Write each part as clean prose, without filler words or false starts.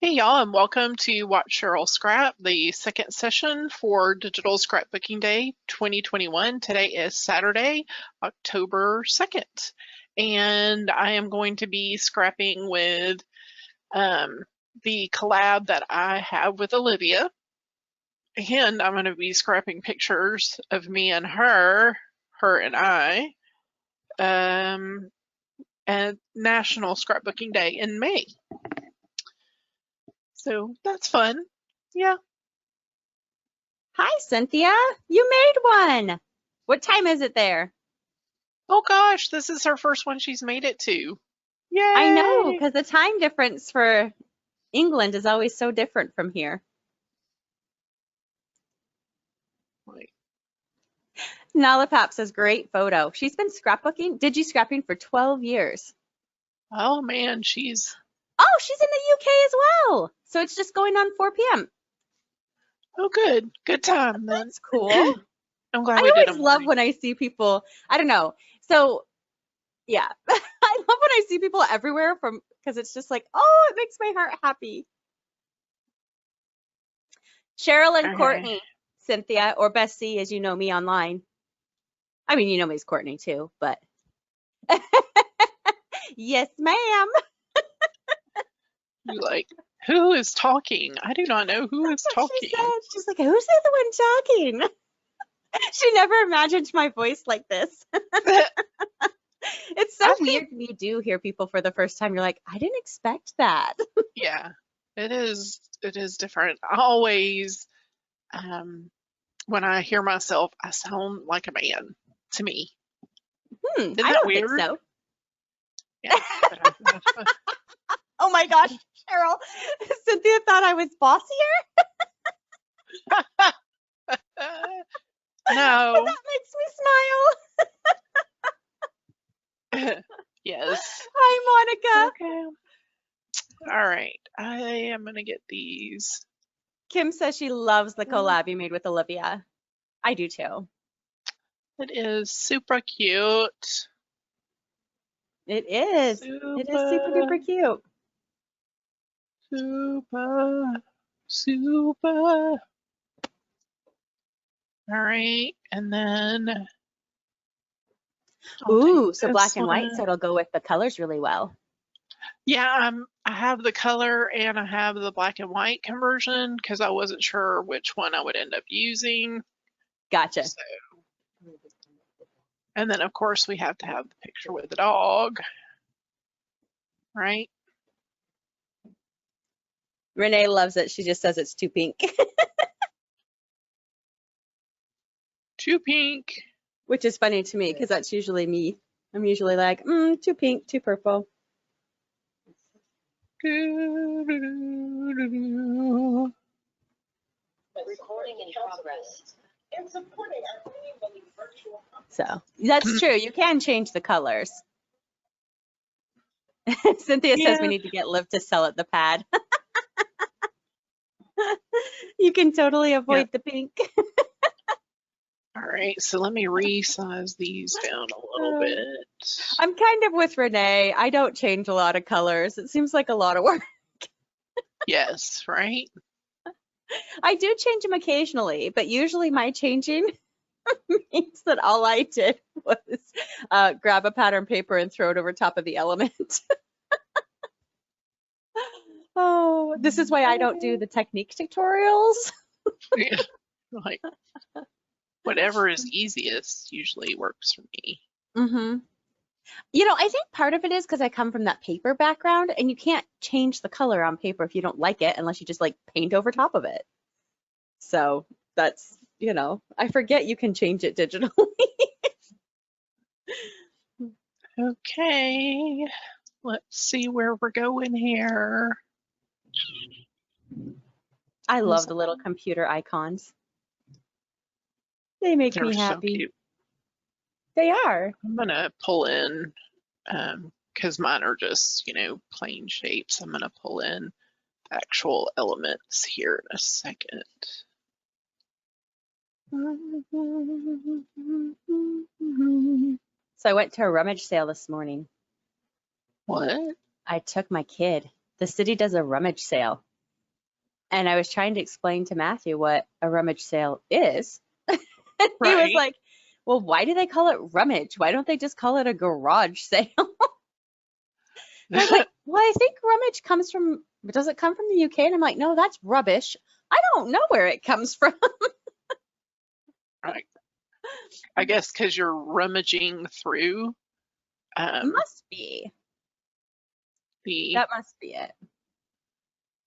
Hey y'all, and welcome to Watch Cheryl Scrap, the second session for Digital Scrapbooking Day 2021. Today is Saturday, October 2nd, and I am going to be scrapping with the collab that I have with Olivia, and I'm going to be scrapping pictures of me and her and I, at National Scrapbooking Day in May. So that's fun. Yeah. Hi, Cynthia. You made one. What time is it there? Oh gosh, this is her first one she's made it to. Yay! I know, because the time difference for England is always so different from here. Wait. Nala Pap says, great photo. She's been scrapbooking, scrapping for 12 years. Oh man, she's... Oh, she's in the UK as well. So it's just going on 4 p.m. Oh good. Good time then. That's cool. I'm glad I we did always love when I see people, I don't know. So yeah, I love when I see people everywhere because it's just like, oh, it makes my heart happy. Cheryl and Courtney, Cynthia, or Bessie, as you know me online. I mean, you know me as Courtney too, but yes, ma'am. You're like, who is talking? I do not know who is talking. She said. She's like, who's the one talking? She never imagined my voice like this. It's so weird when you do hear people for the first time. You're like, I didn't expect that. Yeah, it is. It is different. I always, when I hear myself, I sound like a man to me. Isn't that I don't weird? think so. Yeah. Oh my gosh, Cheryl. Cynthia thought I was bossier. No. That makes me smile. Yes. Hi, Monica. Okay. All right. I am going to get these. Kim says she loves the collab you made with Olivia. I do too. It is super cute. It is. It is super duper cute. Super. All right. And then. Ooh, so black and white, so it'll go with the colors really well. Yeah, I have the color and I have the black and white conversion because I wasn't sure which one I would end up using. Gotcha. So, and then, of course, we have to have the picture with the dog, right? Renee loves it. She just says it's too pink. Too pink. Which is funny to me because that's usually me. I'm usually like, too pink, too purple. Recording in progress. So that's true. You can change the colors. Cynthia says we need to get Liv to sell at the pad. You can totally avoid the pink. All right, so let me resize these down a little bit. I'm kind of with Renee. I don't change a lot of colors. It seems like a lot of work. Yes, right? I do change them occasionally, but usually my changing means that all I did was grab a pattern paper and throw it over top of the element. Oh, this is why I don't do the technique tutorials. Yeah, like whatever is easiest usually works for me. Mm-hmm. You know, I think part of it is because I come from that paper background, and you can't change the color on paper if you don't like it unless you just like paint over top of it. So that's, you know, I forget you can change it digitally. Okay, let's see where we're going here. I love the little computer icons. They make me happy. So cute. They are. I'm gonna pull in, because mine are just, you know, plain shapes. I'm gonna pull in actual elements here in a second. So I went to a rummage sale this morning. What? I took my kid. The city does a rummage sale. And I was trying to explain to Matthew what a rummage sale is. And he was Right. like, well, why do they call it rummage? Why don't they just call it a garage sale? And I was like, well, I think rummage comes from, does it come from the UK? And I'm like, no, that's rubbish. I don't know where it comes from. Right. I guess because you're rummaging through Must be. the That must be it.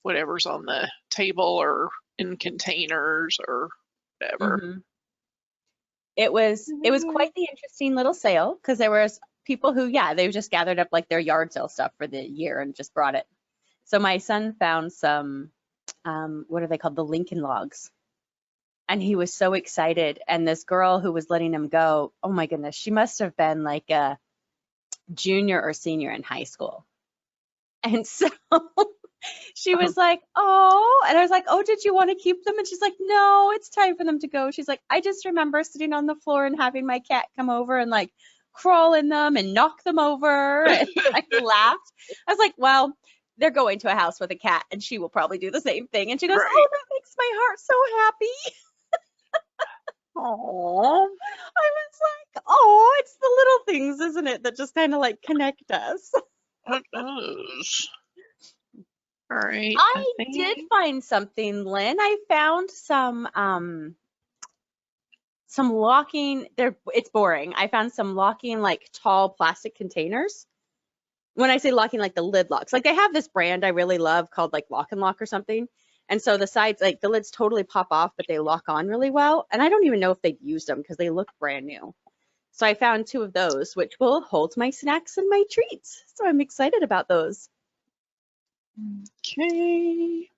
whatever's on the table or in containers or whatever. Mhm. It was quite the interesting little sale because there was people who, yeah, they just gathered up like their yard sale stuff for the year and just brought it. So my son found some, what are they called? The Lincoln logs. And he was so excited. And this girl who was letting him go, oh my goodness, she must have been like a junior or senior in high school. And so she was like, oh, and I was like, oh, did you want to keep them? And she's like, no, it's time for them to go. She's like, I just remember sitting on the floor and having my cat come over and like crawl in them and knock them over. And I laughed. I was like, well, they're going to a house with a cat and she will probably do the same thing. And she goes, Right. oh, that makes my heart so happy. Aww. I was like, oh, it's the little things, isn't it, that just kind of like connect us. What does? All right. I think- did find something, Lynn. I found some locking. It's boring. I found some locking like tall plastic containers. When I say locking, like the lid locks, like they have this brand I really love called like Lock and Lock or something. And so the sides, like the lids totally pop off, but they lock on really well. And I don't even know if they've used them because they look brand new. So I found 2 of those, which will hold my snacks and my treats. So I'm excited about those. Okay.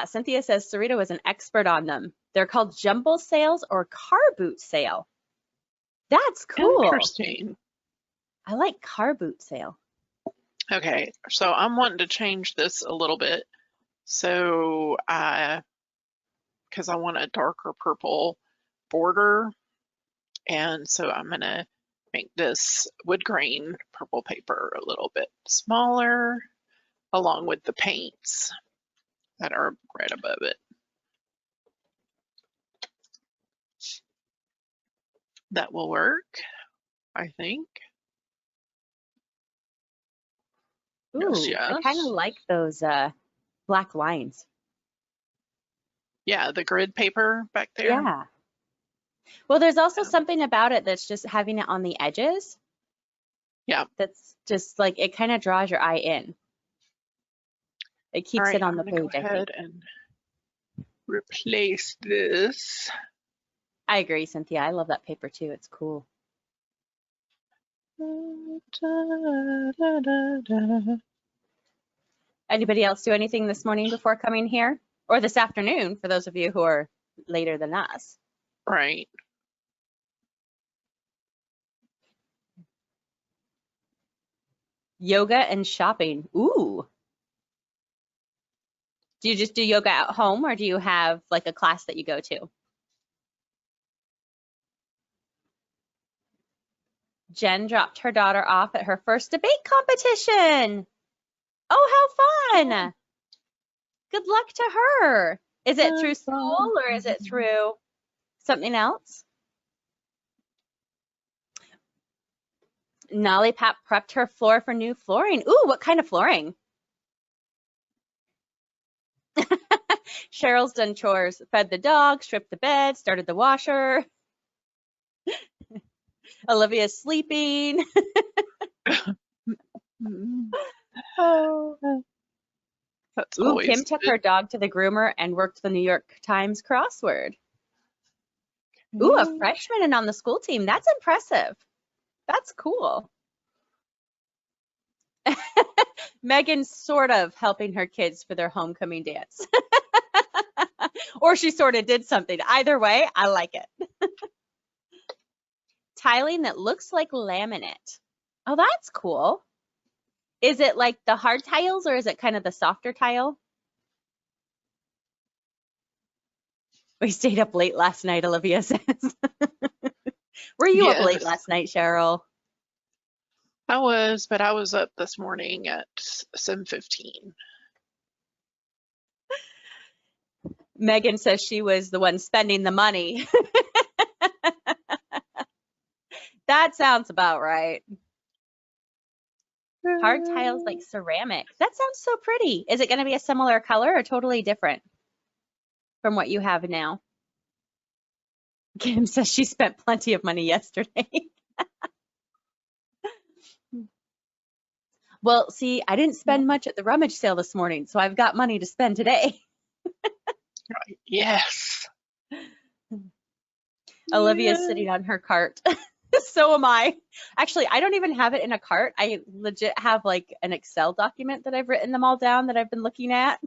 Cynthia says Sarita was an expert on them. They're called jumble sales or car boot sale. That's cool. Interesting. I like car boot sale. Okay, so I'm wanting to change this a little bit. So because I want a darker purple border, and so I'm gonna make this wood grain purple paper a little bit smaller, along with the paints that are right above it. That will work, I think. Ooh, Yes, I kind of yes. like those black lines. Yeah, the grid paper back there. Yeah. Well, there's also something about it that's just having it on the edges. Yeah. That's just like, it kind of draws your eye in. It keeps All right, it on I'm the gonna page, go I think. ahead and replace this. I agree, Cynthia. I love that paper too. It's cool. Anybody else do anything this morning before coming here? Or this afternoon, for those of you who are later than us. Right. Yoga and shopping. Ooh. Do you just do yoga at home or do you have like a class that you go to? Jen dropped her daughter off at her first debate competition. Oh, how fun. Good luck to her. Is it through school or is it through something else? Nolly Pap prepped her floor for new flooring. Ooh, what kind of flooring? Cheryl's done chores, fed the dog, stripped the bed, started the washer. Olivia's sleeping. Oh, that's Ooh, always Kim took good. her dog to the groomer and worked the New York Times crossword. Ooh, a freshman and on the school team. That's impressive. That's cool. Megan's sort of helping her kids for their homecoming dance. Or she sort of did something. Either way, I like it. Tiling that looks like laminate. Oh, that's cool. Is it like the hard tiles or is it kind of the softer tile? We stayed up late last night, Olivia says. Were you up late Yes. last night, Cheryl? I was, but I was up this morning at 7:15. Megan says she was the one spending the money. That sounds about right. Hard tiles like ceramic. That sounds so pretty. Is it going to be a similar color or totally different from what you have now? Kim says she spent plenty of money yesterday. Well, see, I didn't spend much at the rummage sale this morning, so I've got money to spend today. Yes. Olivia's sitting on her cart. So am I. Actually, I don't even have it in a cart. I legit have like an Excel document that I've written them all down that I've been looking at.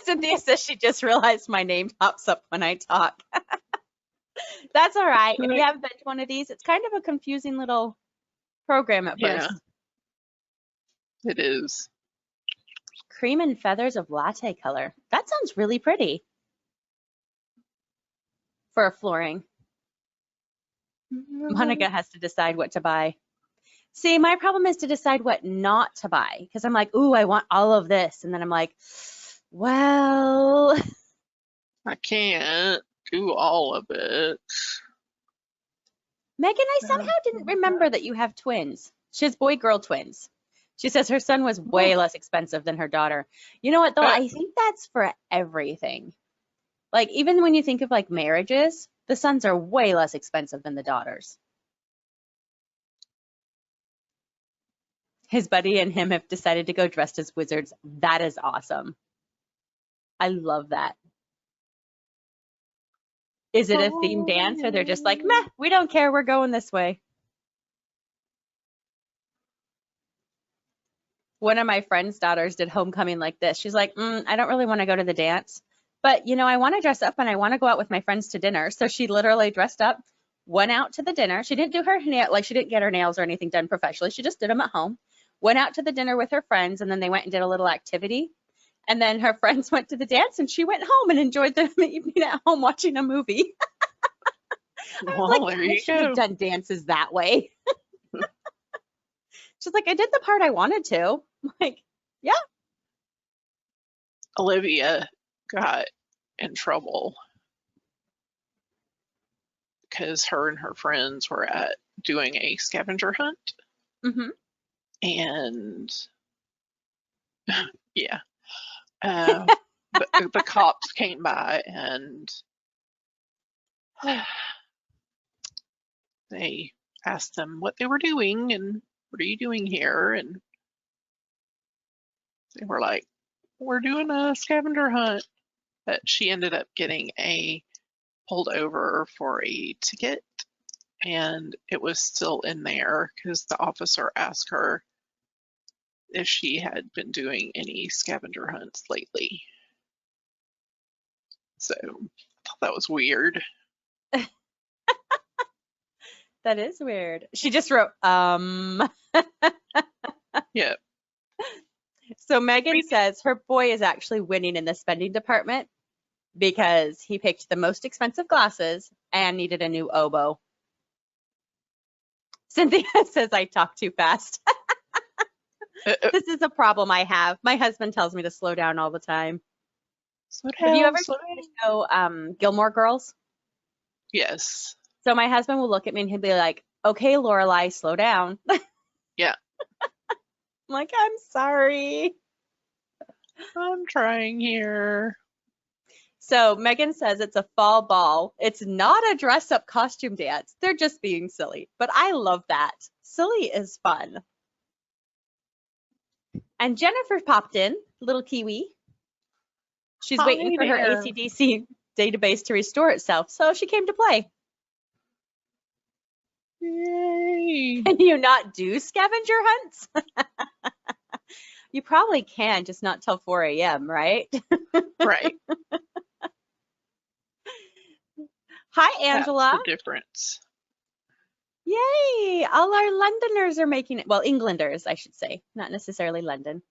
Cynthia says she just realized my name pops up when I talk. That's all right. If you haven't been to one of these, it's kind of a confusing little program at Yeah, first. it is. Cream and feathers of latte color. That sounds really pretty for a flooring. Monica has to decide what to buy. See, my problem is to decide what not to buy because I'm like, ooh, I want all of this. And then I'm like, well, I can't do all of it. Megan, I somehow didn't remember that you have twins. She has boy-girl twins. She says her son was way less expensive than her daughter. You know what, though? I think that's for everything. Like, even when you think of, like, marriages, the sons are way less expensive than the daughters. His buddy and him have decided to go dressed as wizards. That is awesome. I love that. Is it a themed dance or they're just like, meh, we don't care, we're going this way? One of my friend's daughters did homecoming like this. She's like, I don't really want to go to the dance, but you know, I want to dress up and I want to go out with my friends to dinner. So she literally dressed up, went out to the dinner. She didn't do her nail, like she didn't get her nails or anything done professionally. She just did them at home, went out to the dinner with her friends, and then they went and did a little activity. And then her friends went to the dance and she went home and enjoyed the evening at home watching a movie. I was like, There I you should have go. done dances that way. She's like, I did the part I wanted to. I'm like, yeah. Olivia got in trouble because her and her friends were doing a scavenger hunt. Mm-hmm. And yeah, the cops came by and they asked them what they were doing and what are you doing here? And they were like, we're doing a scavenger hunt. But she ended up getting pulled over for a ticket, and it was still in there because the officer asked her if she had been doing any scavenger hunts lately. So I thought that was weird. That is weird. She just wrote, Yeah. So Megan says her boy is actually winning in the spending department because he picked the most expensive glasses and needed a new oboe. Cynthia says I talk too fast. This is a problem I have. My husband tells me to slow down all the time. Have you ever seen the show Gilmore Girls? Yes. So my husband will look at me and he'll be like, okay, Lorelai, slow down. Yeah. I'm like, I'm sorry. I'm trying here. So Megan says it's a fall ball. It's not a dress-up costume dance. They're just being silly. But I love that. Silly is fun. And Jennifer popped in, little Kiwi. She's waiting for her AC/DC database to restore itself, so she came to play. Yay. Can you not do scavenger hunts? You probably can, just not till 4 a.m., right? Right. Hi, Angela. That's the difference. Yay! All our Londoners are making it. Well, Englanders, I should say, not necessarily London.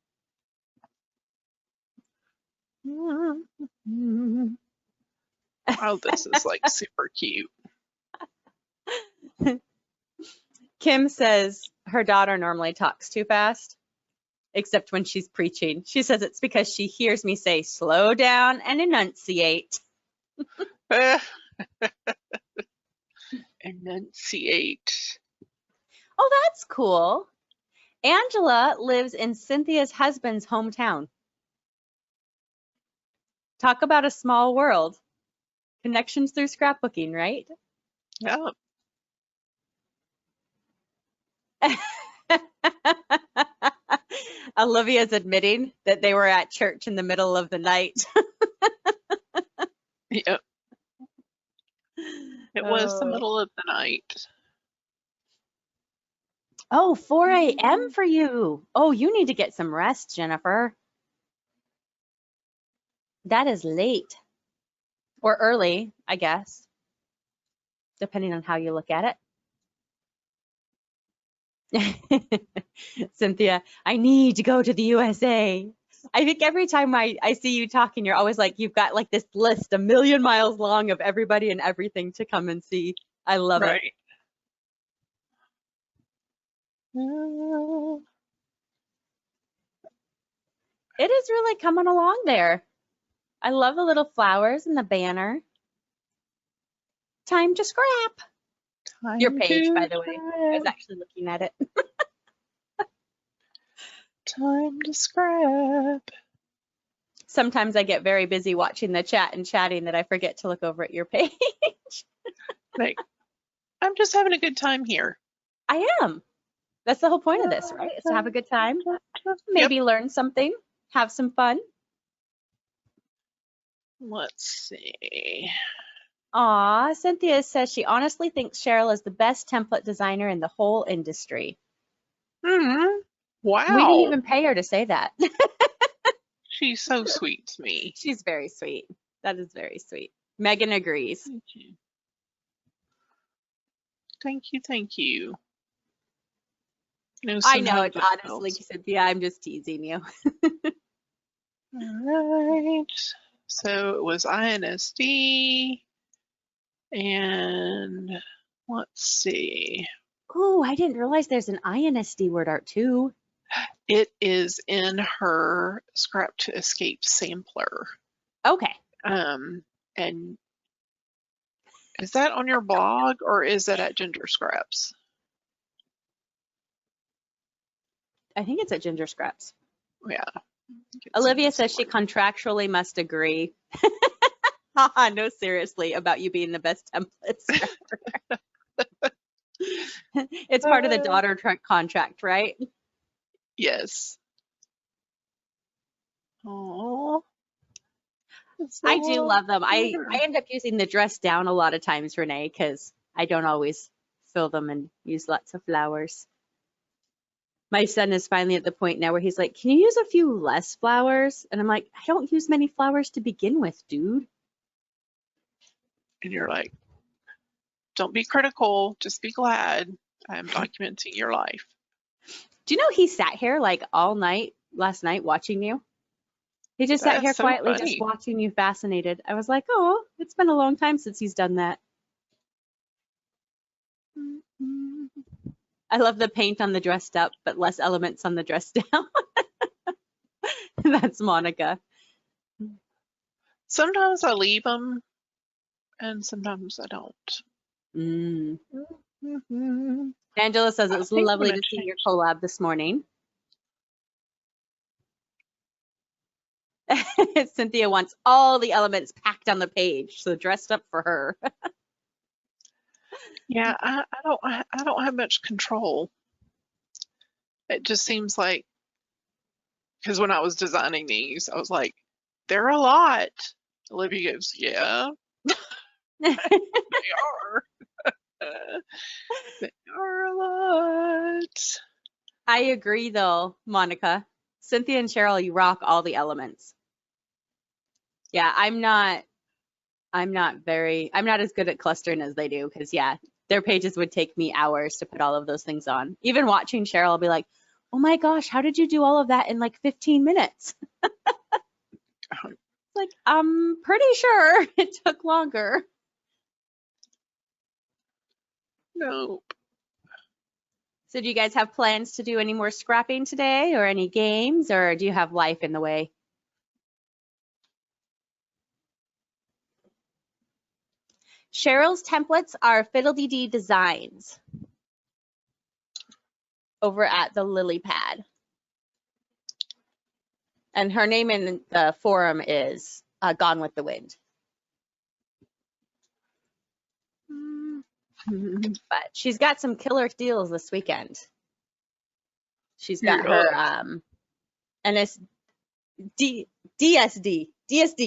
Oh, this is like super cute. Kim says her daughter normally talks too fast. except when she's preaching. She says it's because she hears me say, slow down and enunciate. Enunciate. Oh, that's cool. Angela lives in Cynthia's husband's hometown. Talk about a small world. Connections through scrapbooking, right? Yeah. Olivia's admitting that they were at church in the middle of the night. Yep. It was the middle of the night. Oh, 4 a.m. for you. Oh, you need to get some rest, Jennifer. That is late. Or early, I guess, depending on how you look at it. Cynthia, I need to go to the USA. I think every time I see you talking, you're always like, you've got like this list 1,000,000 miles long of everybody and everything to come and see. I love it. Right. It is really coming along there. I love the little flowers and the banner. Time to scrap. Your page, by the way. I was actually looking at it. Time to scrap. Sometimes I get very busy watching the chat and chatting that I forget to look over at your page. Like, I'm just having a good time here. I am. That's the whole point of this, right? Is to have a good time, maybe learn something, have some fun. Let's see. Aw, Cynthia says she honestly thinks Cheryl is the best template designer in the whole industry. Wow. We didn't even pay her to say that. She's so sweet to me. She's very sweet. That is very sweet. Megan agrees. Thank you. Thank you. Thank you. I know it's honestly, Cynthia, I'm just teasing you. All right. So it was INSD. And let's see. Oh, I didn't realize there's an INSD word art too. It is in her Scrap to Escape sampler. Okay. And is that on your blog or is that at Ginger Scraps? I think it's at Ginger Scraps. Yeah. Olivia says she contractually must agree. No, seriously, about you being the best template scrapper. It's part of the daughter contract, right? Yes. Oh. I do love them. I end up using the dress down a lot of times, Renee, because I don't always fill them and use lots of flowers. My son is finally at the point now where he's like, can you use a few less flowers? And I'm like, I don't use many flowers to begin with, dude. And you're like, don't be critical, just be glad. I am documenting your life. Do you know he sat here like all night last night watching you? He just sat here so quietly, funny. just watching you, fascinated. I was like, oh, it's been a long time since he's done that. I love the paint on the dressed up, but less elements on the dressed down. That's Monica. Sometimes I leave them and sometimes I don't. Angela says it was lovely to see your collab this morning. Cynthia wants all the elements packed on the page, so dressed up for her. Yeah, I don't have much control. It just seems like, because when I was designing these, I was like, they're a lot. Olivia goes, yeah, they are. They are a lot. I agree though, Monica. Cynthia and Cheryl, you rock all the elements. Yeah, I'm not as good at clustering as they do, because yeah, their pages would take me hours to put all of those things on. Even watching Cheryl, I'll be like, oh my gosh, how did you do all of that in like 15 minutes? Like, I'm pretty sure it took longer. Nope. So do you guys have plans to do any more scrapping today or any games, or do you have life in the way? Cheryl's templates are Fiddle-Dee-Dee designs over at the Lily Pad. And her name in the forum is Gone with the Wind. But she's got some killer deals this weekend. She's got her DSD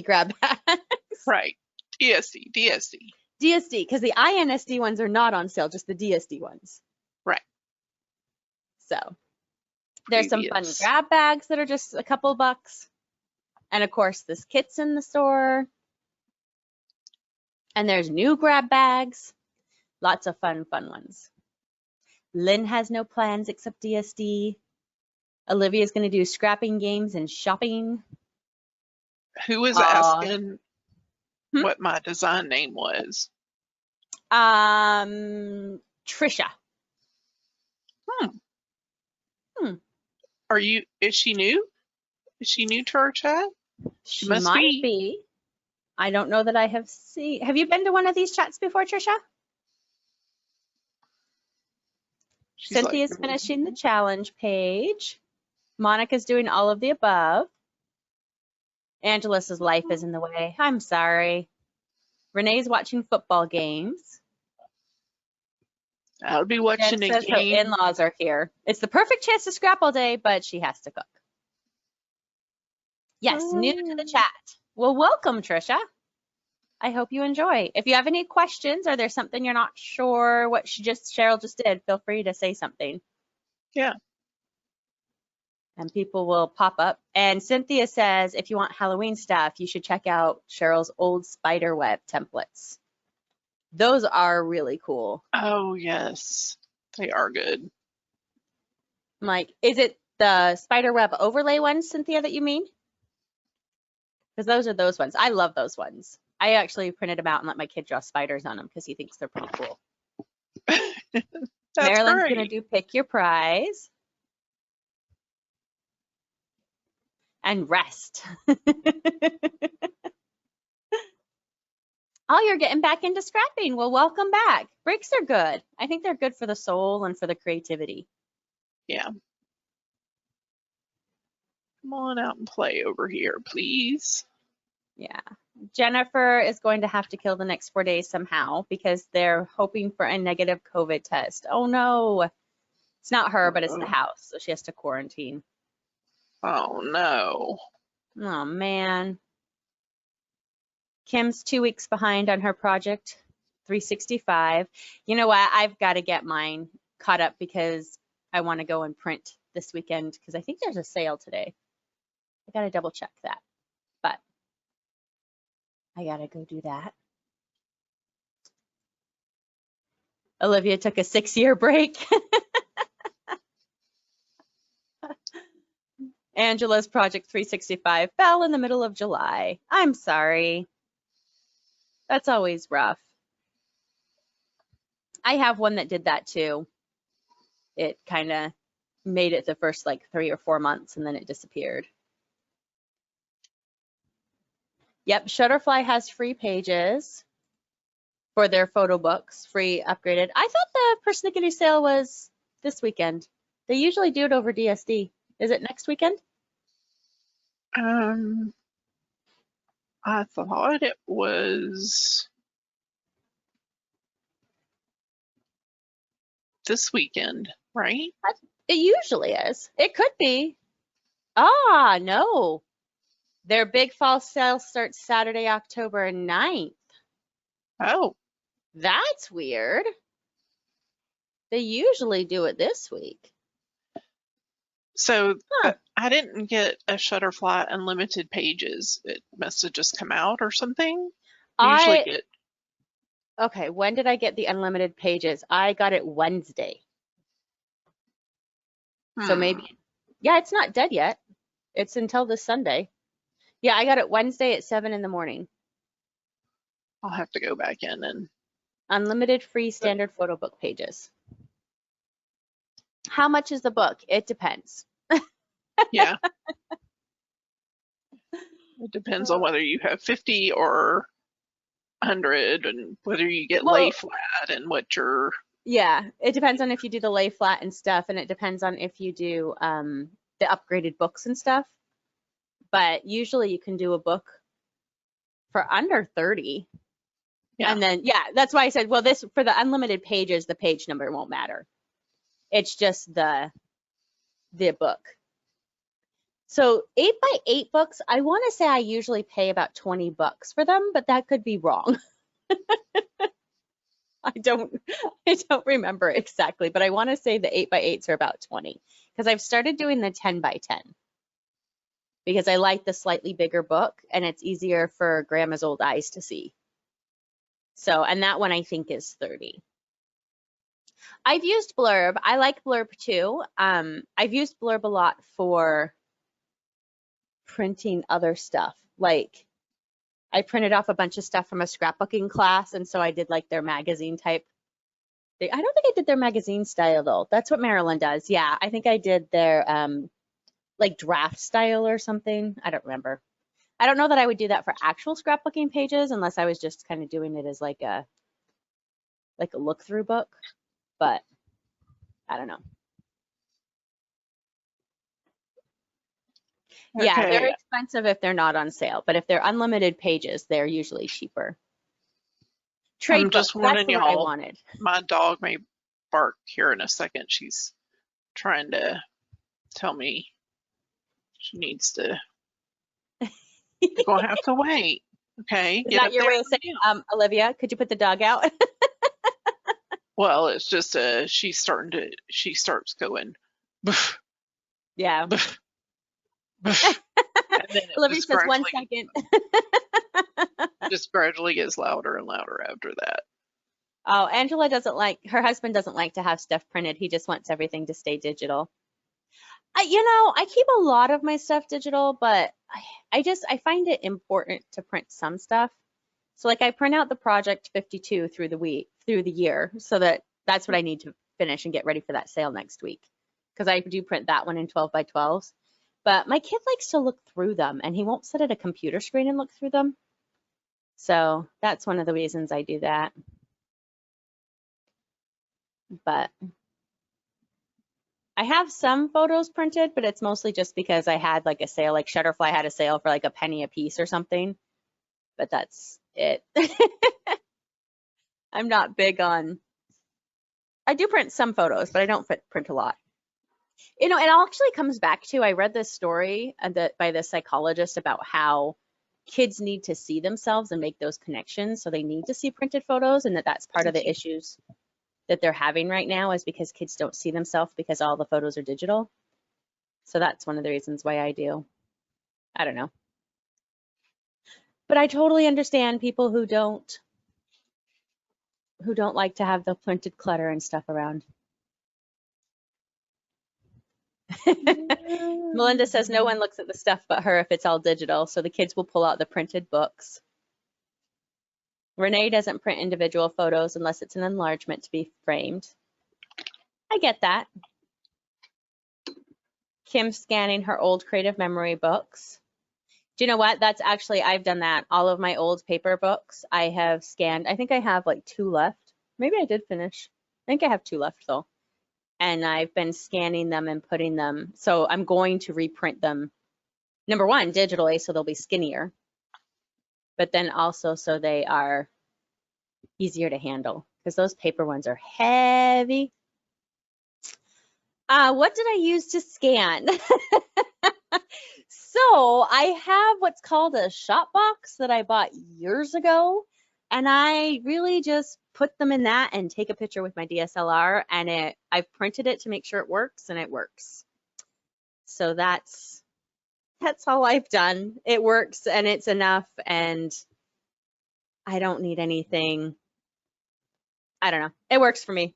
grab bags. Right. DSD. DSD, because the INSD ones are not on sale, just the DSD ones. Right. So there's some fun grab bags that are just a couple bucks. And of course, this kit's in the store. And there's new grab bags. Lots of fun ones. Lynn has no plans except DSD. Olivia's going to do scrapping games and shopping. Who was asking what my design name was? Trisha. Is she new? Is she new to our chat? She might be. I don't know that I have seen. Have you been to one of these chats before, Trisha? Cynthia's finishing the challenge page. Monica's doing all of the above. Angela's life is in the way. I'm sorry. Renee's watching football games. I'll be watching a game. Her in-laws are here. It's the perfect chance to scrap all day, but she has to cook. Yes, new to the chat. Well, welcome, Trisha. I hope you enjoy. If you have any questions or there's something you're not sure what Cheryl just did, feel free to say something. Yeah. And people will pop up. And Cynthia says, if you want Halloween stuff, you should check out Cheryl's old spider web templates. Those are really cool. Oh, yes. They are good. I'm like, is it the spider web overlay ones, Cynthia, that you mean? Because those are those ones. I love those ones. I actually printed them out and let my kid draw spiders on them because he thinks they're pretty cool. Marilyn's going to do pick your prize. And rest. Oh, you're getting back into scrapping. Well, welcome back. Breaks are good. I think they're good for the soul and for the creativity. Yeah. Come on out and play over here, please. Yeah. Jennifer is going to have to kill the next 4 days somehow because they're hoping for a negative COVID test. Oh, no. It's not her, but it's the house. So she has to quarantine. Oh, no. Oh, man. Kim's 2 weeks behind on her project, 365. You know what? I've got to get mine caught up because I want to go and print this weekend because I think there's a sale today. I got to double check that, but I got to go do that. Olivia took a 6-year break. Angela's project 365 fell in the middle of July. I'm sorry. That's always rough. I have one that did that too. It kind of made it the first like 3 or 4 months and then it disappeared. Yep, Shutterfly has free pages for their photo books, free upgraded. I thought the persnickety sale was this weekend. They usually do it over DSD. Is it next weekend? I thought it was this weekend, right? It usually is. It could be. Ah, no. Their big fall sale starts Saturday, October 9th. Oh. That's weird. They usually do it this week. So I didn't get a Shutterfly Unlimited pages. It must have just come out or something. Okay, when did I get the unlimited pages? I got it Wednesday. So maybe, yeah, it's not dead yet. It's until this Sunday. Yeah, I got it Wednesday at 7 in the morning. I'll have to go back in and. Unlimited free standard photo book pages. How much is the book? It depends. Yeah. It depends on whether you have 50 or 100 and whether you get lay Well, flat and what your, yeah, it depends on if you do the lay flat and stuff, and it depends on if you do the upgraded books and stuff. But usually you can do a book for under 30. yeah. And then, yeah, that's why I said, well, this for the unlimited pages, the page number won't matter. It's just the book. So 8x8 books, I want to say I usually pay about $20 for them, but that could be wrong. I don't remember exactly, but I want to say the 8x8s are about 20 because I've started doing the 10x10 because I like the slightly bigger book and it's easier for grandma's old eyes to see. So, and that one I think is 30. I've used Blurb. I like Blurb too. I've used Blurb a lot for printing other stuff. Like I printed off a bunch of stuff from a scrapbooking class, and so I did like their magazine type. I don't think I did their magazine style though. That's what Marilyn does. Yeah, I think I did their like draft style or something. I don't remember. I don't know that I would do that for actual scrapbooking pages unless I was just kind of doing it as like a look through book, but I don't know. Yeah, they're Okay. expensive if they're not on sale, but if they're unlimited pages, they're usually cheaper. Trade I'm books, just that's warning the one I y'all, wanted. my dog may bark here in a second. She's trying to tell me she needs to, you're gonna have to wait. Okay, Is get that up your there. way of saying, Olivia, could you put the dog out? Well, it's just she starts going, "Boof, Yeah. boof, boof," and then it Olivia says 1 second. just gradually gets louder and louder after that. Oh, Angela doesn't like, her husband doesn't like to have stuff printed. He just wants everything to stay digital. I keep a lot of my stuff digital, but I find it important to print some stuff. So like I print out the project 52 through the year, so that's what I need to finish and get ready for that sale next week. Because I do print that one in 12x12s. But my kid likes to look through them and he won't sit at a computer screen and look through them. So that's one of the reasons I do that. But I have some photos printed, but it's mostly just because I had like a sale, like Shutterfly had a sale for like a penny a piece or something. But that's it. I'm not big on, I do print some photos, but I don't print a lot. It actually comes back to, I read this story by this psychologist about how kids need to see themselves and make those connections. So they need to see printed photos, and that's part of the issues that they're having right now is because kids don't see themselves because all the photos are digital. So that's one of the reasons why I do. I don't know. But I totally understand people who don't like to have the printed clutter and stuff around. Melinda says no one looks at the stuff but her if it's all digital, so the kids will pull out the printed books. Renee doesn't print individual photos unless it's an enlargement to be framed. I get that. Kim's scanning her old creative memory books. Do you know what? That's actually, I've done that. All of my old paper books I have scanned. I think I have like 2 left. Maybe I did finish. I think I have 2 left though. And I've been scanning them and putting them. So I'm going to reprint them. Number 1, digitally, so they'll be skinnier. But then also so they are easier to handle because those paper ones are heavy. What did I use to scan? So I have what's called a shop box that I bought years ago, and I really just put them in that and take a picture with my DSLR, and I've printed it to make sure it works, and it works. So that's all I've done. It works and it's enough, and I don't need anything. I don't know. It works for me.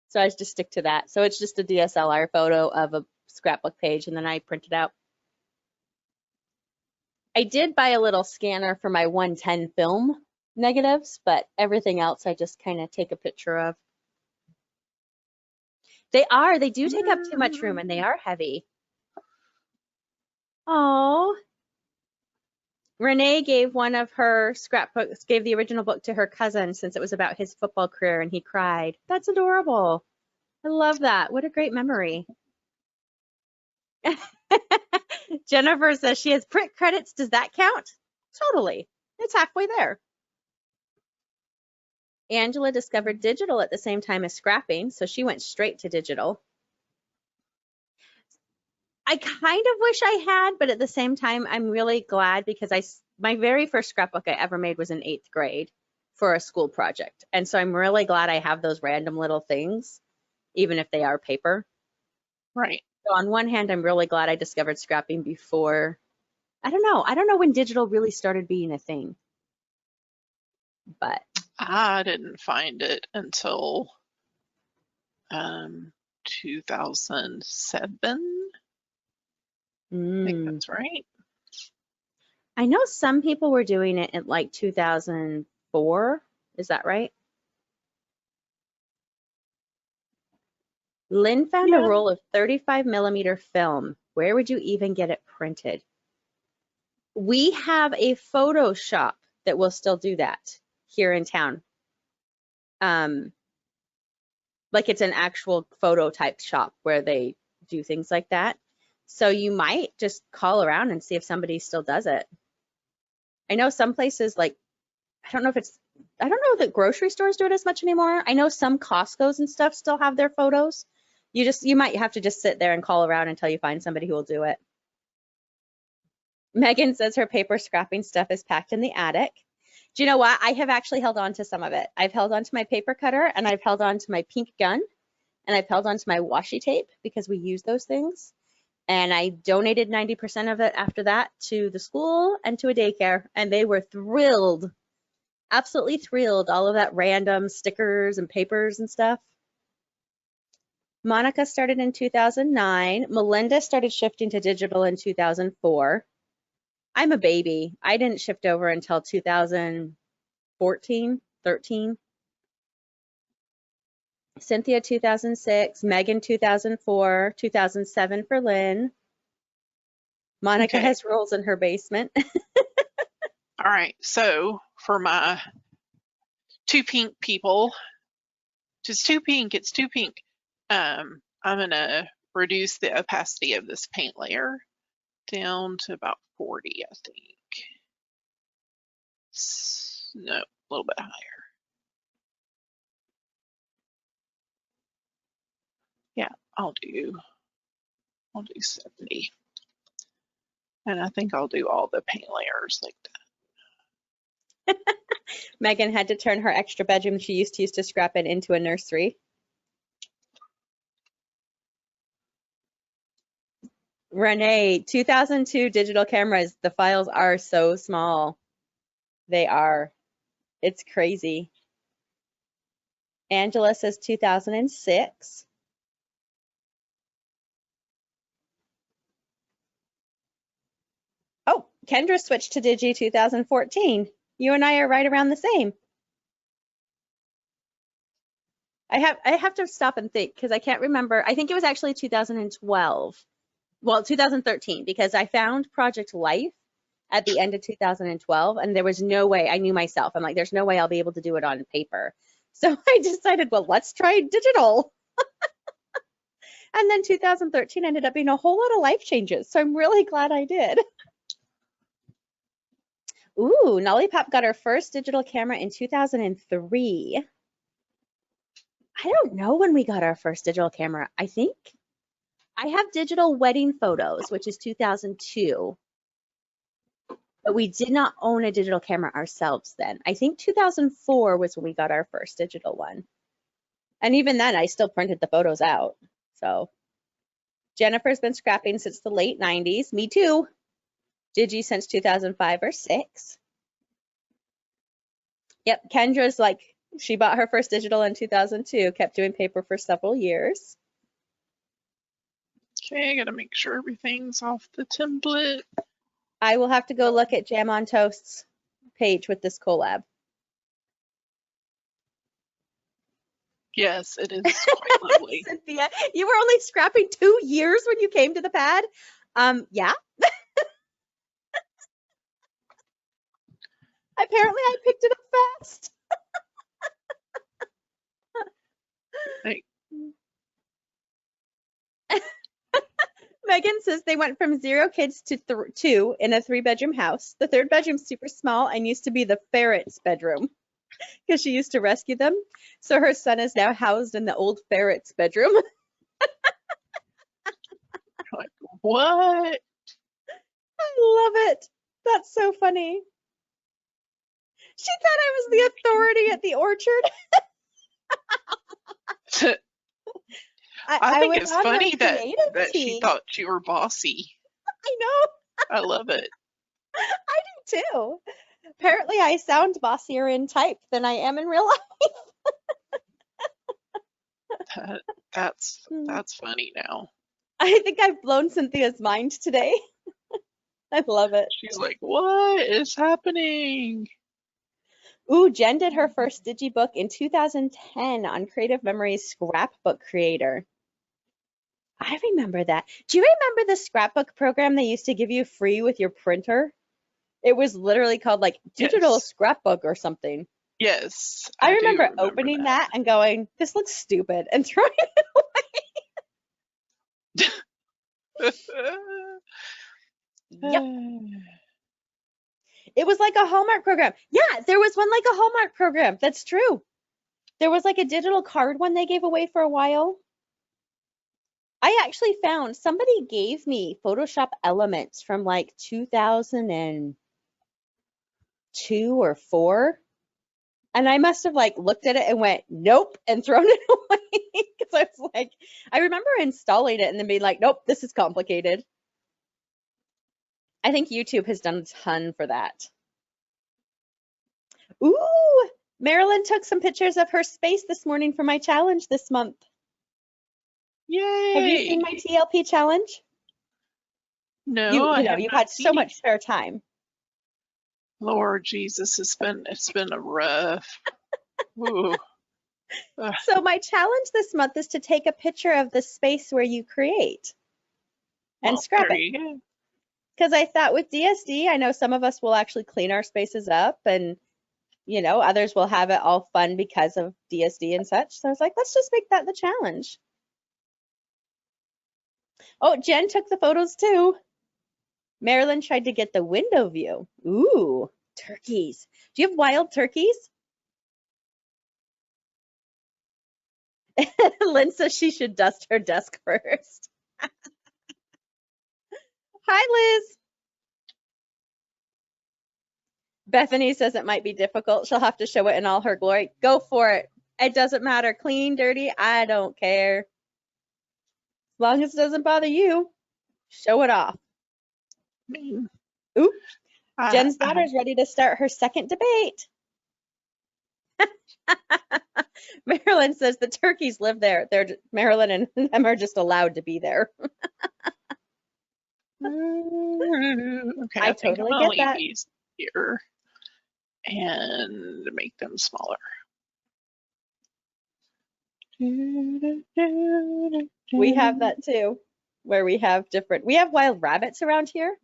So I just stick to that. So it's just a DSLR photo of a scrapbook page, and then I print it out. I did buy a little scanner for my 110 film negatives, but everything else I just kind of take a picture of. They are. They do take up too much room, and they are heavy. Oh. Renee gave one of her scrapbooks, gave the original book to her cousin since it was about his football career, and he cried. That's adorable. I love that. What a great memory. Jennifer says she has print credits. Does that count? Totally. It's halfway there. Angela discovered digital at the same time as scrapping, so she went straight to digital. I kind of wish I had, but at the same time, I'm really glad because my very first scrapbook I ever made was in 8th grade for a school project. And so I'm really glad I have those random little things, even if they are paper. Right. So on one hand, I'm really glad I discovered scrapping before, I don't know when digital really started being a thing. But I didn't find it until 2007. I think that's right. I know some people were doing it in like 2004. Is that right? Lynn found a roll of 35 millimeter film. Where would you even get it printed? We have a photo shop that will still do that here in town. Like it's an actual photo type shop where they do things like that. So you might just call around and see if somebody still does it. I know some places like, I don't know that grocery stores do it as much anymore. I know some Costco's and stuff still have their photos. You might have to just sit there and call around until you find somebody who will do it. Megan says her paper scrapping stuff is packed in the attic. Do you know what? I have actually held on to some of it. I've held on to my paper cutter, and I've held on to my pink gun, and I've held on to my washi tape because we use those things. And I donated 90% of it after that to the school and to a daycare, and they were thrilled, absolutely thrilled. All of that random stickers and papers and stuff. Monica started in 2009. Melinda started shifting to digital in 2004. I'm a baby. I didn't shift over until 2014, 13. Cynthia 2006, Megan 2004, 2007 for Lynn. Monica has rolls in her basement. All right, so for my two pink people, just too pink, it's too pink. I'm gonna reduce the opacity of this paint layer down to about 40, I think. No, a little bit higher. Yeah, I'll do 70. And I think I'll do all the paint layers like that. Megan had to turn her extra bedroom she used to use to scrap it into a nursery. Renee, 2002 digital cameras, the files are so small. They are. It's crazy. Angela says 2006. Oh, Kendra switched to Digi 2014. You and I are right around the same. I have to stop and think because I can't remember. I think it was actually 2012. Well, 2013, because I found Project Life at the end of 2012, and there was no way, I knew myself, I'm like, there's no way I'll be able to do it on paper. So I decided, well, let's try digital. And then 2013 ended up being a whole lot of life changes. So I'm really glad I did. Ooh, Nollipop got her first digital camera in 2003. I don't know when we got our first digital camera. I think I have digital wedding photos, which is 2002. But we did not own a digital camera ourselves then. I think 2004 was when we got our first digital one. And even then, I still printed the photos out. So Jennifer's been scrapping since the late 90s. Me too. Digi since 2005 or 6. Yep, Kendra's like, she bought her first digital in 2002, kept doing paper for several years. Okay, I gotta make sure everything's off the template. I will have to go look at Jam on Toast's page with this collab. Yes, it is quite lovely. Cynthia, you were only scrapping 2 years when you came to the pad? Yeah. Apparently I picked it up fast. Like, Megan says they went from 0 kids to 2 in a 3-bedroom house. The 3rd bedroom's super small and used to be the ferret's bedroom because she used to rescue them. So her son is now housed in the old ferret's bedroom. like, what? I love it. That's so funny. She thought I was the authority at the orchard. I think was it's on her funny that creative she team. thought you were bossy. I know. I love it. I do too. Apparently I sound bossier in type than I am in real life. That's funny now. I think I've blown Cynthia's mind today. I love it. She's like, what is happening? Ooh, Jen did her first digibook in 2010 on Creative Memories Scrapbook Creator. I remember that. Do you remember the scrapbook program they used to give you free with your printer? It was literally called like Digital Yes. Scrapbook or something. Yes. I do remember opening that and going, this looks stupid, and throwing it away. Yep. It was like a Hallmark program. Yeah, there was one like a Hallmark program. That's true. There was like a digital card one they gave away for a while. I actually found somebody gave me Photoshop Elements from like 2002 or 4. And I must have like looked at it and went, nope, and thrown it away. Because I was like, I remember installing it and then being like, nope, this is complicated. I think YouTube has done a ton for that. Ooh, Marilyn took some pictures of her space this morning for my challenge this month. Yay! Have you seen my TLP challenge? No, You know, you've had so much spare time. Lord Jesus, it's been a rough. Ooh. So my challenge this month is to take a picture of the space where you create and scrap it. Because I thought with DSD, I know some of us will actually clean our spaces up and, you know, others will have it all fun because of DSD and such. So I was like, let's just make that the challenge. Oh, Jen took the photos too. Marilyn tried to get the window view. Ooh, turkeys. Do you have wild turkeys? Lynn says she should dust her desk first. Hi, Liz. Bethany says it might be difficult. She'll have to show it in all her glory. Go for it. It doesn't matter. Clean, dirty, I don't care. As long as it doesn't bother you, show it off. Ooh, Jen's daughter's ready to start her second debate. Marilyn says the turkeys live there. Marilyn and them are just allowed to be there. Okay, I think totally I'm get gonna leave that. these here and make them smaller. We have that too, where we have wild rabbits around here.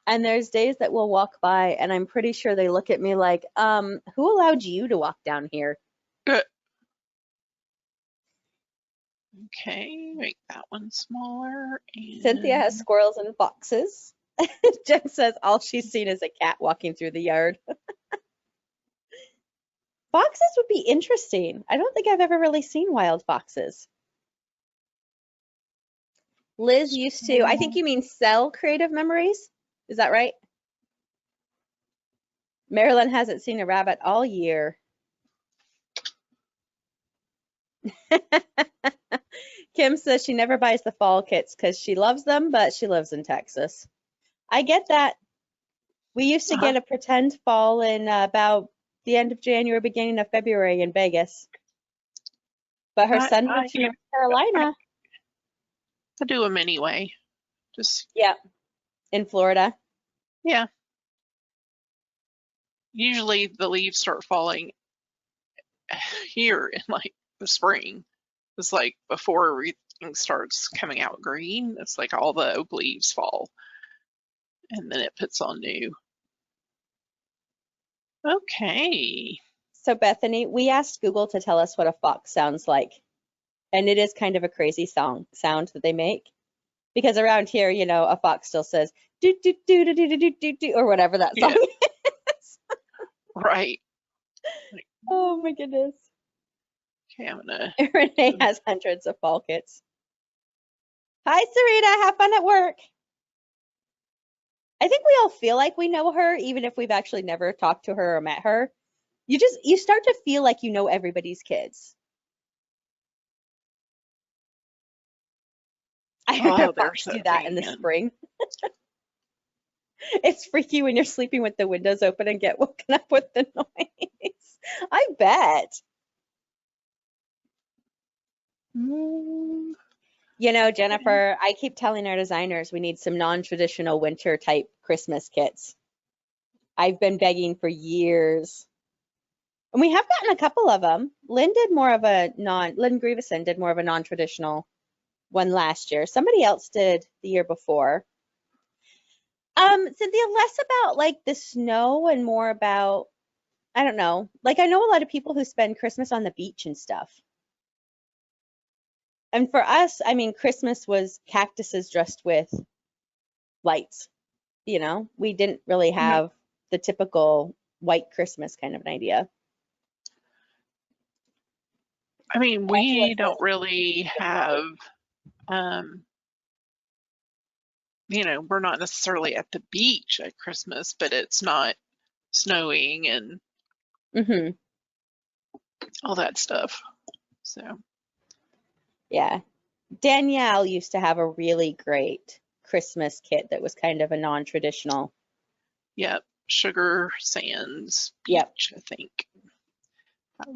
And there's days that we'll walk by and I'm pretty sure they look at me like, who allowed you to walk down here? Okay, make that one smaller. And Cynthia has squirrels and foxes. Jen says all she's seen is a cat walking through the yard. Foxes would be interesting. I don't think I've ever really seen wild foxes. Liz used to, I think you mean sell Creative Memories. Is that right? Marilyn hasn't seen a rabbit all year. Kim says she never buys the fall kits because she loves them, but she lives in Texas. I get that. We used to get a pretend fall in about the end of January, beginning of February in Vegas. But her son lives in North Carolina. I do them anyway. Yeah, in Florida. Yeah. Usually the leaves start falling here in like the spring. It's like before everything starts coming out green, it's like all the oak leaves fall and then it puts on new. Okay. So Bethany, we asked Google to tell us what a fox sounds like. And it is kind of a crazy sound that they make. Because around here, you know, a fox still says do do do do do do do do or whatever that song is. Right. Oh my goodness. Okay, I'm gonna. Renee has hundreds of fall kits. Hi, Sarita. Have fun at work. I think we all feel like we know her, even if we've actually never talked to her or met her. You start to feel like you know everybody's kids. I heard Oh, fox there's do that in the spring. It's freaky when you're sleeping with the windows open and get woken up with the noise. I bet. You know, Jennifer, I keep telling our designers we need some non-traditional winter type Christmas kits. I've been begging for years. And we have gotten a couple of them. Lynn Grieveson did more of a non-traditional one last year. Somebody else did the year before. Cynthia, less about like the snow and more about, I don't know. Like I know a lot of people who spend Christmas on the beach and stuff. And for us, I mean, Christmas was cactuses dressed with lights. You know, we didn't really have the typical white Christmas kind of an idea. I mean, we don't really have, you know, we're not necessarily at the beach at Christmas, but it's not snowing and all that stuff. So. Yeah. Danielle used to have a really great Christmas kit that was kind of a non-traditional. Yep. Sugar Sands Beach, I think.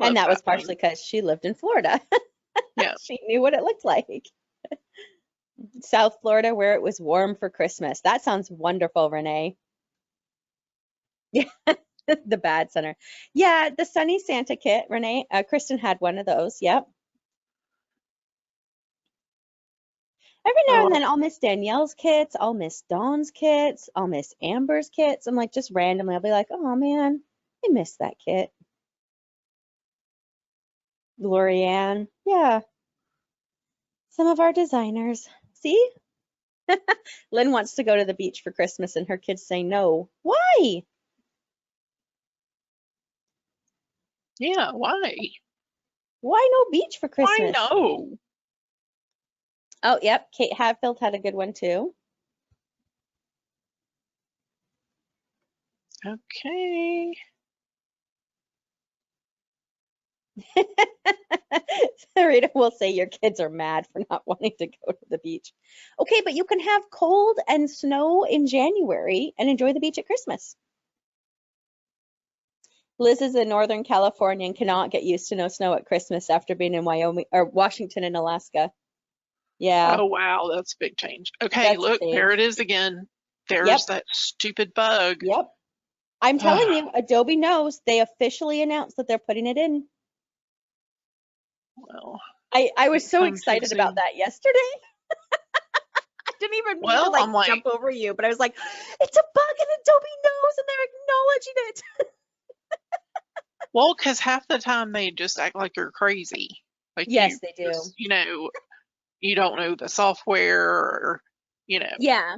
And that was partially because she lived in Florida. Yeah. She knew what it looked like. South Florida, where it was warm for Christmas. That sounds wonderful, Renee. Yeah, the Bad Center. Yeah, the Sunny Santa kit, Renee. Kristen had one of those. Yep. Every now and then I'll miss Danielle's kits, I'll miss Dawn's kits, I'll miss Amber's kits. I'm like, just randomly, I'll be like, oh man, I missed that kit. Lorianne, yeah. Some of our designers. See? Lynn wants to go to the beach for Christmas and her kids say no. Why? Yeah, why? Why no beach for Christmas? Why no? Oh, yep. Kate Hadfield had a good one too. Okay. Rita will say your kids are mad for not wanting to go to the beach. Okay, but you can have cold and snow in January and enjoy the beach at Christmas. Liz is in Northern California and cannot get used to no snow at Christmas after being in Wyoming or Washington and Alaska. Yeah. Oh, wow, that's a big change. Okay, look, there it is again. There's that stupid bug. Yep. I'm telling you, Adobe knows. They officially announced that they're putting it in. Well, I was so excited about that yesterday. I didn't even mean to like jump over you, but I was like, it's a bug and Adobe knows and they're acknowledging it. Well, because half the time they just act like you're crazy. Like yes, they do. Just, you know, you don't know the software or, you know. Yeah.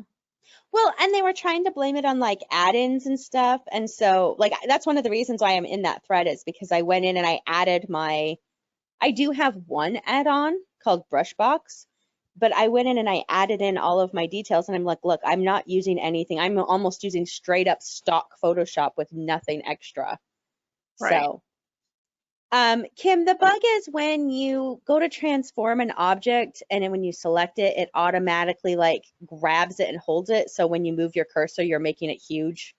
Well, and they were trying to blame it on like add-ins and stuff. And so like that's one of the reasons why I'm in that thread is because I went in and I added I do have one add-on called Brushbox, but I went in and I added in all of my details and I'm like, look, I'm not using anything. I'm almost using straight up stock Photoshop with nothing extra. Right. So, Kim, the bug is when you go to transform an object and then when you select it, it automatically like grabs it and holds it. So when you move your cursor, you're making it huge.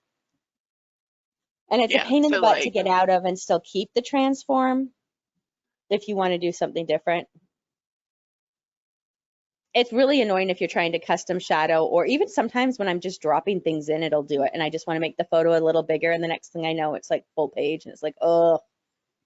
And it's a pain in the butt to get out of and still keep the transform if you want to do something different. It's really annoying if you're trying to custom shadow or even sometimes when I'm just dropping things in, it'll do it. And I just want to make the photo a little bigger. And the next thing I know, it's like full page and it's like, oh.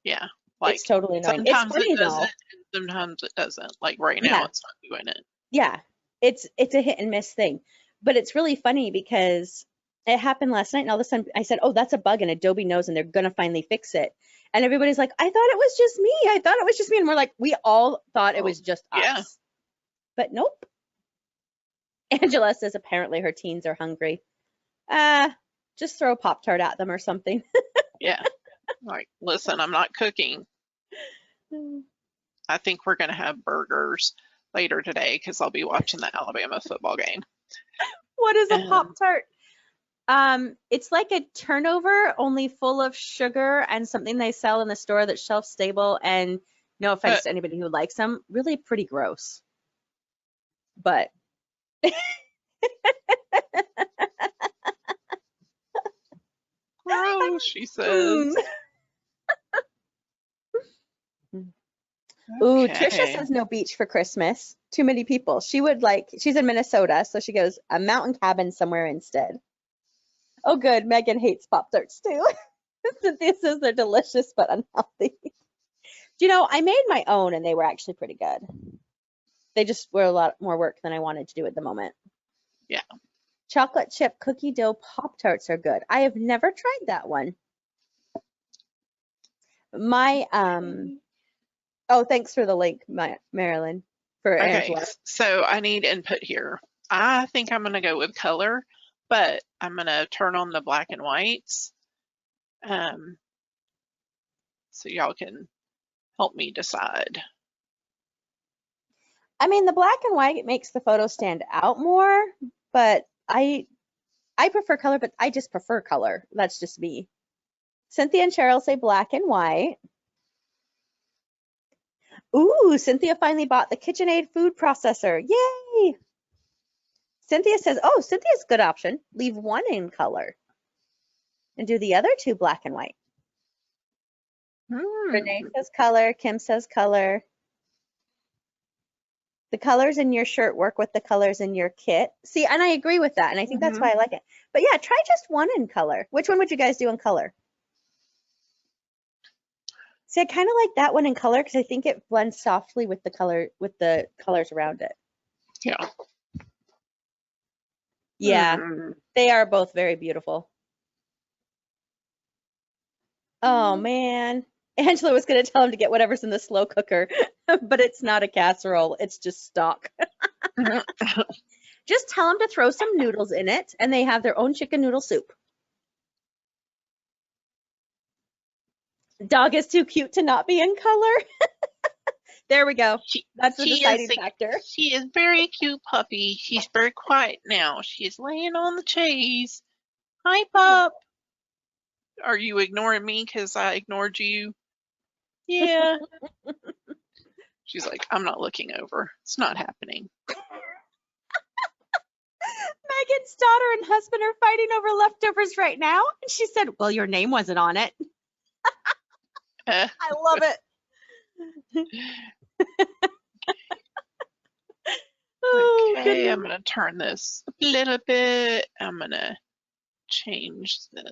Yeah. Like It's totally annoying. It's sometimes funny it does though. it, and sometimes it doesn't. Like right now, Yeah. it's not doing it. Yeah. It's a hit and miss thing. But it's really funny because it happened last night and all of a sudden I said, oh, that's a bug and Adobe knows and they're gonna finally fix it. And everybody's like, I thought it was just me. I thought it was just me. And we're like, we all thought it was just yeah. us. But nope. Angela says apparently her teens are hungry. Just throw a Pop-Tart at them or something. Yeah. Like, listen, I'm not cooking. I think we're going to have burgers later today because I'll be watching the Alabama football game. What is a Pop-Tart? It's like a turnover, only full of sugar and something they sell in the store that's shelf stable. And no offense to anybody who likes them, really pretty gross. But gross, she says. Ooh, Trisha says no beach for Christmas. Too many people. She's in Minnesota, so she goes a mountain cabin somewhere instead. Oh, good. Megan hates Pop-Tarts too. Cynthia says they're delicious but unhealthy. You know, I made my own and they were actually pretty good. They just were a lot more work than I wanted to do at the moment. Yeah. Chocolate chip cookie dough Pop-Tarts are good. I have never tried that one. My oh, thanks for the link, Marilyn, for Angela. Okay, so I need input here. I think I'm going to go with color, but I'm going to turn on the black and whites so y'all can help me decide. I mean, the black and white makes the photo stand out more, but I prefer color, but I just prefer color. That's just me. Cynthia and Cheryl say black and white. Ooh, Cynthia finally bought the KitchenAid food processor. Yay! Cynthia says, oh, Cynthia's a good option. Leave one in color and do the other two black and white. Renee says color. Kim says color. The colors in your shirt work with the colors in your kit. See, and I agree with that, and I think that's why I like it. But yeah, try just one in color. Which one would you guys do in color? See, I kind of like that one in color because I think it blends softly with the colors around it. Yeah. Yeah, they are both very beautiful. Oh man. Angela was going to tell him to get whatever's in the slow cooker, but it's not a casserole. It's just stock. Just tell them to throw some noodles in it, and they have their own chicken noodle soup. Dog is too cute to not be in color. There we go. That's the deciding factor. She is very cute puppy. She's very quiet now. She's laying on the cheese. Hi, pup. Are you ignoring me because I ignored you? Yeah. She's like, I'm not looking over. It's not happening. Megan's daughter and husband are fighting over leftovers right now. And she said, well, your name wasn't on it. I love it. Oh, okay, goodness. I'm going to turn this a little bit. I'm going to change the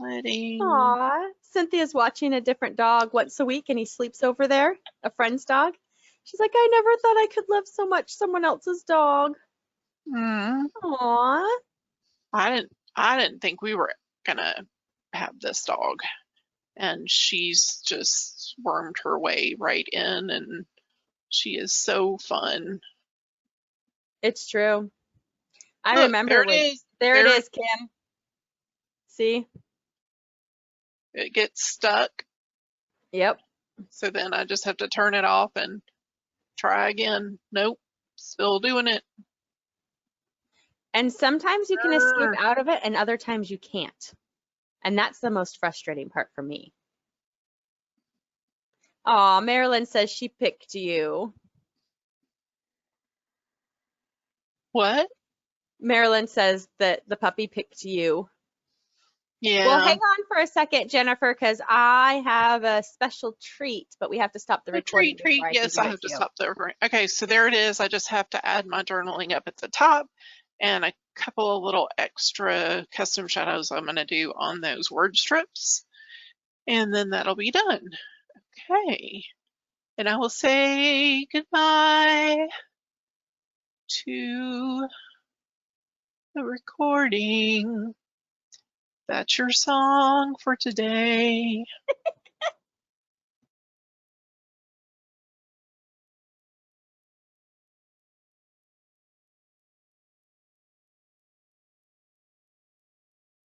lighting. Aw, Cynthia's watching a different dog once a week and he sleeps over there, a friend's dog. She's like, I never thought I could love so much someone else's dog. Aw. I didn't think we were going to have this dog. And she's just wormed her way right in, and she is so fun. It's true. I Look, remember there it is, Kim. See? It gets stuck. Yep. So then I just have to turn it off and try again. Nope, still doing it. And sometimes you can escape out of it and other times you can't. And that's the most frustrating part for me. Aw, Marilyn says she picked you. What? Marilyn says that the puppy picked you. Yeah. Well, hang on for a second, Jennifer, because I have a special treat, but we have to stop the recording. Treat. Yes, I have to stop the recording. Okay, so there it is. I just have to add my journaling up at the top and a couple of little extra custom shadows I'm going to do on those word strips. And then that'll be done. Okay. And I will say goodbye to the recording. That's your song for today.